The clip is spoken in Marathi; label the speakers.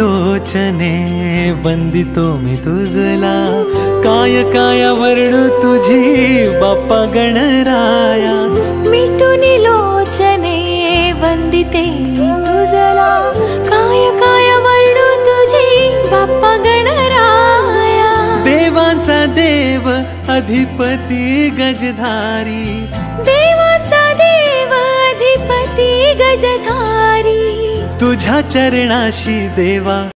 Speaker 1: लोचने वंदितो मी तुझला, काय काय वर्णू तुझी बाप्पा गणराया।
Speaker 2: मिटून लोचने वंदिते मी तुझला, काय काय वर्णू तुझी बाप्पा गणराया।
Speaker 1: देवांचा देव अधिपती गजधारी,
Speaker 2: देवांचा देव अधिपती गजधारी।
Speaker 1: तुझ्या चरणाशी देवा